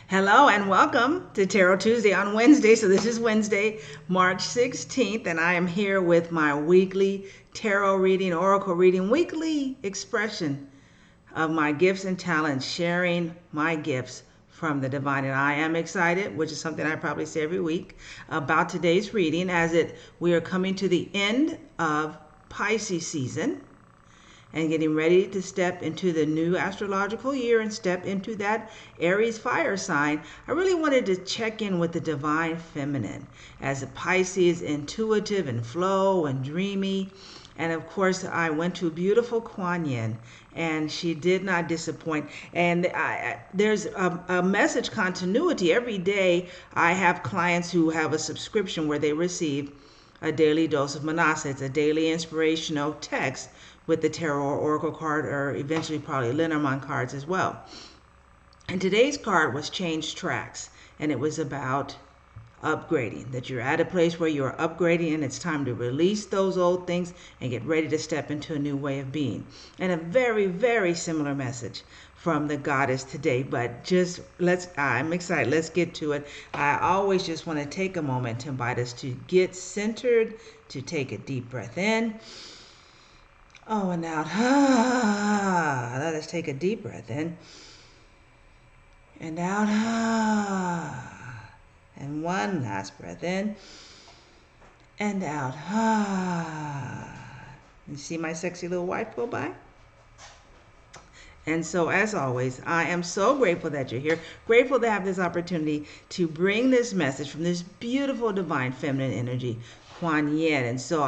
Hello and welcome to Tarot Tuesday on Wednesday. So this is Wednesday, March 16th, and I am here with my weekly tarot reading, oracle reading, weekly expression of my gifts and talents, sharing my gifts from the divine. And I am excited, which is something I probably say every week, about today's reading we are coming to the end of Pisces season and getting ready to step into the new astrological year and step into that Aries fire sign. I really wanted to check in with the divine feminine, as a Pisces, intuitive and flow and dreamy. And of course, I went to beautiful Kuan Yin, and she did not disappoint. And there's a message continuity. Every day, I have clients who have a subscription where they receive a daily dose of Manasa. It's a daily inspirational text with the tarot or oracle card, or eventually probably Lenormand cards as well. And today's card was change tracks, and it was about upgrading, that you're at a place where you're upgrading and it's time to release those old things and get ready to step into a new way of being. And a very, very similar message from the goddess today, but I'm excited. Let's get to it. I always just want to take a moment to invite us to get centered, to take a deep breath in. Oh, and out. Let us take a deep breath in. And out. And one last breath in. And out. You see my sexy little wife go by? And so, as always, I am so grateful that you're here. Grateful to have this opportunity to bring this message from this beautiful divine feminine energy, Kuan Yin. And so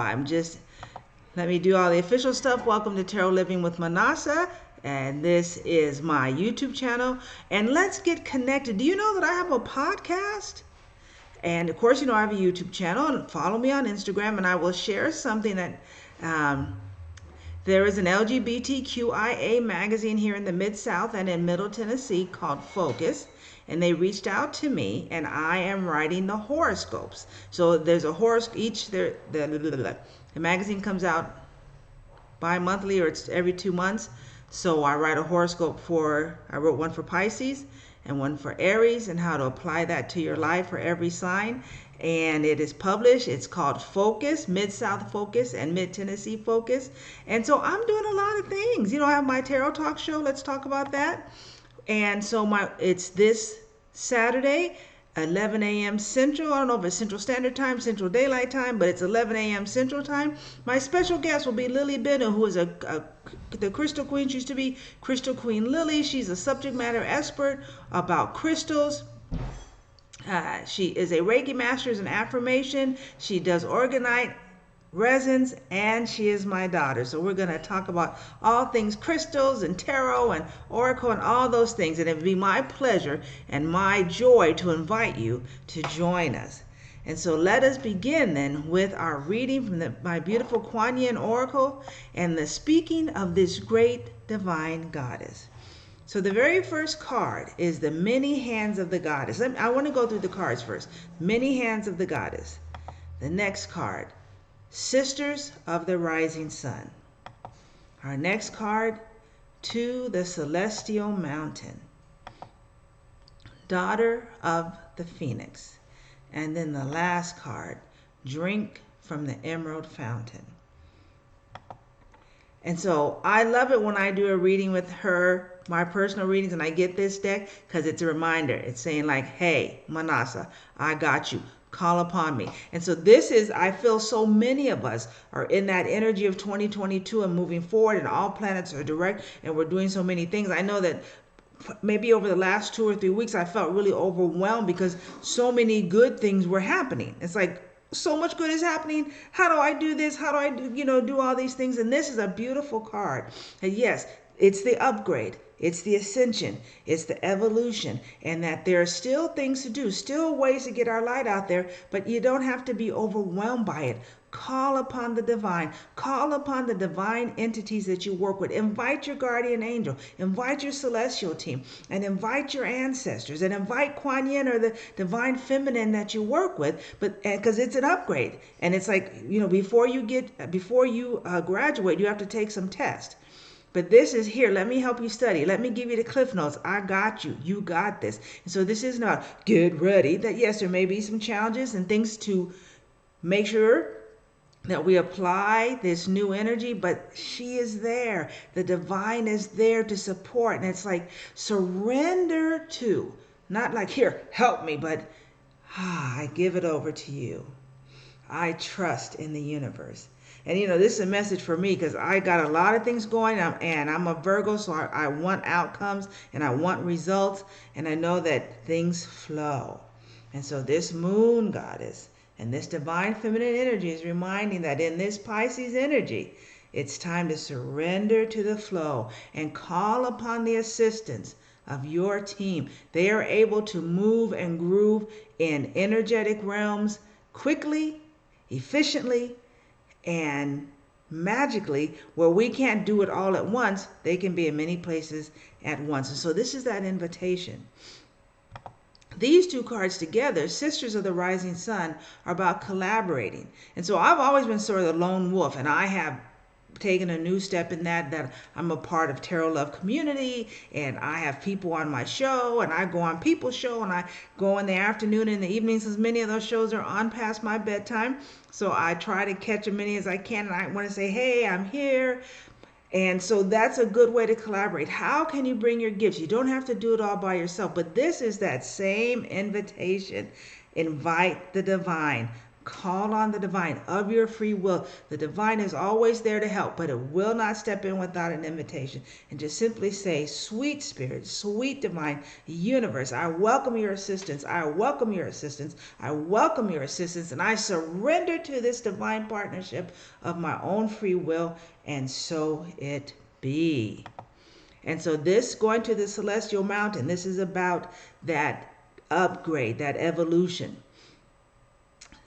let me do all the official stuff. Welcome to Tarot Living with Manasa. And this is my YouTube channel. And let's get connected. Do you know that I have a podcast? And of course, I have a YouTube channel. And follow me on Instagram. And I will share something that there is an LGBTQIA magazine here in the Mid-South and in Middle Tennessee called Focus. And they reached out to me, and I am writing the horoscopes. So there's a horoscope the magazine comes out bi-monthly, or it's every 2 months. So I write a horoscope I wrote one for Pisces and one for Aries, and how to apply that to your life for every sign. And it is published. It's called Focus, Mid-South Focus and Mid-Tennessee Focus. And so I'm doing a lot of things. I have my Tarot Talk show. Let's talk about that. And so it's this Saturday, 11 a.m. Central. I don't know if it's Central Standard Time, Central Daylight Time, but it's 11 a.m. Central Time. My special guest will be Lily Benno, who is the Crystal Queen. She used to be Crystal Queen Lily. She's a subject matter expert about crystals. She is a Reiki master, is an affirmation. She does organite resins, and she is my daughter. So we're going to talk about all things crystals and tarot and oracle and all those things. And it would be my pleasure and my joy to invite you to join us. And so let us begin then with our reading from my beautiful Kuan Yin oracle and the speaking of this great divine goddess. So the very first card is the many hands of the goddess. I want to go through the cards first. Many hands of the goddess. The next card, Sisters of the Rising Sun. Our next card, To the Celestial Mountain. Daughter of the Phoenix. And then the last card, Drink from the Emerald Fountain. And so I love it when I do a reading with her, my personal readings, and I get this deck, because it's a reminder. It's saying like, hey, Manasa, I got you. Call upon me. And so I feel so many of us are in that energy of 2022 and moving forward, and all planets are direct, and we're doing so many things. I know that maybe over the last 2 or 3 weeks, I felt really overwhelmed because so many good things were happening. It's like, so much good is happening. How do I do this? How do I do all these things? And this is a beautiful card. And yes, it's the upgrade. It's the ascension. It's the evolution. And that there are still things to do, still ways to get our light out there, but you don't have to be overwhelmed by it. Call upon the divine. Call upon the divine entities that you work with. Invite your guardian angel. Invite your celestial team. And invite your ancestors. And invite Kuan Yin, or the divine feminine that you work with. But because it's an upgrade. And it's like, before you graduate, you have to take some tests. But this is here. Let me help you study. Let me give you the cliff notes. I got you. You got this. And so this is not get ready. That yes, there may be some challenges and things to make sure that we apply this new energy, but she is there. The divine is there to support. And it's like surrender to, not like here, help me, but I give it over to you. I trust in the universe. And this is a message for me because I got a lot of things going on, and I'm a Virgo, so I want outcomes and I want results, and I know that things flow. And so this moon goddess and this divine feminine energy is reminding that in this Pisces energy, it's time to surrender to the flow and call upon the assistance of your team. They are able to move and groove in energetic realms quickly, efficiently, and magically, where we can't do it all at once. They can be in many places at once. And so this is that invitation. These two cards together, Sisters of the Rising Sun, are about collaborating. And so I've always been sort of the lone wolf, and I have taken a new step in that I'm a part of Tarot Love community, and I have people on my show, and I go on people's show, and I go in the afternoon and the evenings, as many of those shows are on past my bedtime. So I try to catch as many as I can, and I want to say, hey, I'm here. And so that's a good way to collaborate. How can you bring your gifts? You don't have to do it all by yourself, but this is that same invitation. Invite the divine. Call on the divine of your free will. The divine is always there to help, but it will not step in without an invitation. And just simply say, sweet spirit, sweet divine universe, I welcome your assistance. I welcome your assistance. I welcome your assistance. And I surrender to this divine partnership of my own free will. And so it be. And so this going to the celestial mountain, this is about that upgrade, that evolution.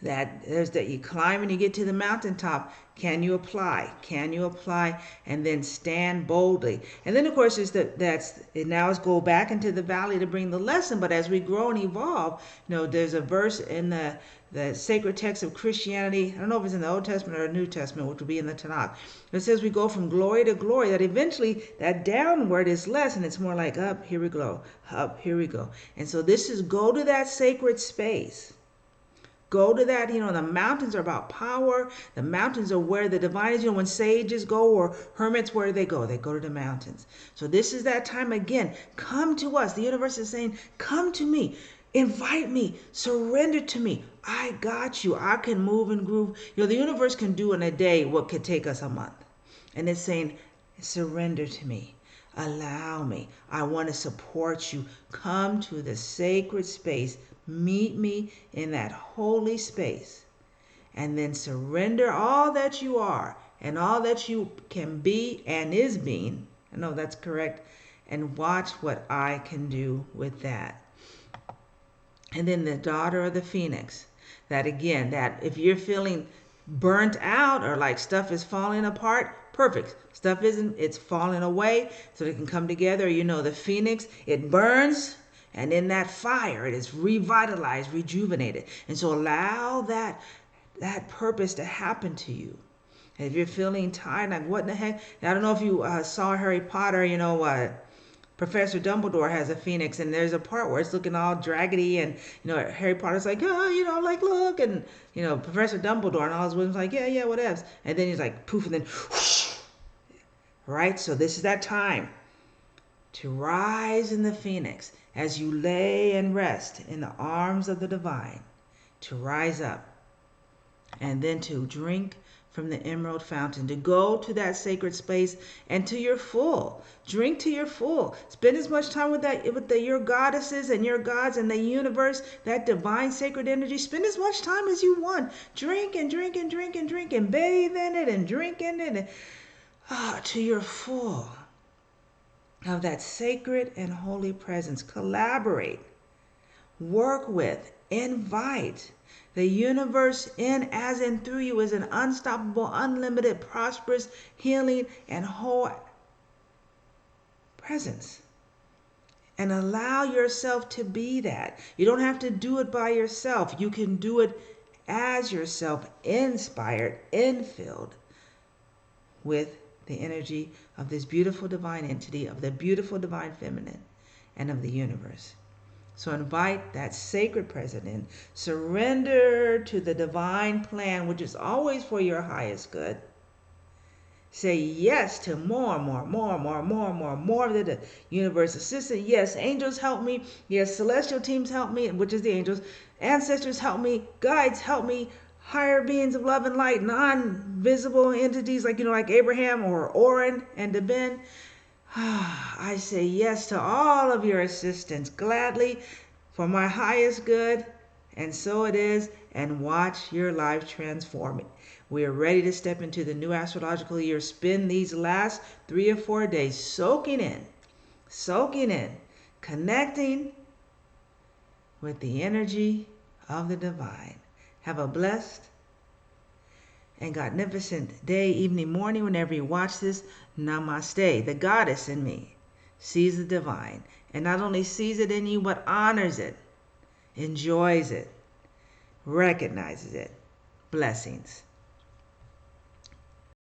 That there's that you climb and you get to the mountaintop. Can you apply? Can you apply? And then stand boldly. And then of course is that's it. Now is go back into the valley to bring the lesson. But as we grow and evolve, there's a verse in the sacred text of Christianity. I don't know if it's in the Old Testament or the New Testament, which will be in the Tanakh. It says we go from glory to glory. That eventually that downward is less, and it's more like up. Here we go. Up. Here we go. And so this is go to that sacred space. Go to that, the mountains are about power. The mountains are where the divine is. When sages go or hermits, where do they go? They go to the mountains. So this is that time again. Come to us. The universe is saying, come to me. Invite me. Surrender to me. I got you. I can move and groove. The universe can do in a day what could take us a month. And it's saying, surrender to me. Allow me. I want to support you. Come to the sacred space. Meet me in that holy space, and then surrender all that you are and all that you can be and is being. I know that's correct. And watch what I can do with that. And then the daughter of the phoenix. That again, that if you're feeling burnt out or like stuff is falling apart, perfect. Stuff isn't, it's falling away so they can come together. The phoenix, it burns. And in that fire, it is revitalized, rejuvenated. And so allow that purpose to happen to you. And if you're feeling tired, like what in the heck? I don't know if you saw Harry Potter, Professor Dumbledore has a phoenix, and there's a part where it's looking all draggedy, and Harry Potter's like, oh, like look, and Professor Dumbledore and all his wisdom's like, yeah, whatevs. And then he's like poof, and then whoosh. Right? So this is that time to rise in the phoenix as you lay and rest in the arms of the divine, to rise up and then to drink from the emerald fountain, to go to that sacred space and to your full. Drink to your full. Spend as much time with your goddesses and your gods and the universe, that divine sacred energy. Spend as much time as you want. Drink and drink and drink and drink and bathe in it and drink in it to your full of that sacred and holy presence. Collaborate, work with, invite. The universe in, as in through you, is an unstoppable, unlimited, prosperous, healing, and whole presence. And allow yourself to be that. You don't have to do it by yourself. You can do it as yourself, inspired, infilled with the energy of this beautiful divine entity, of the beautiful divine feminine, and of the universe. So invite that sacred presence in. Surrender to the divine plan, which is always for your highest good. Say yes to more of the universe assistant. Yes, angels help me. Yes, celestial teams help me, which is the angels. Ancestors help me. Guides help me. Higher beings of love and light, non-visible entities like Abraham or Orin and Deben. I say yes to all of your assistance gladly for my highest good, and so it is, and watch your life transform. We are ready to step into the new astrological year. Spend these last 3 or 4 days soaking in, connecting with the energy of the divine. Have a blessed and magnificent day, evening, morning, whenever you watch this. Namaste. The goddess in me sees the divine, and not only sees it in you, but honors it, enjoys it, recognizes it. Blessings.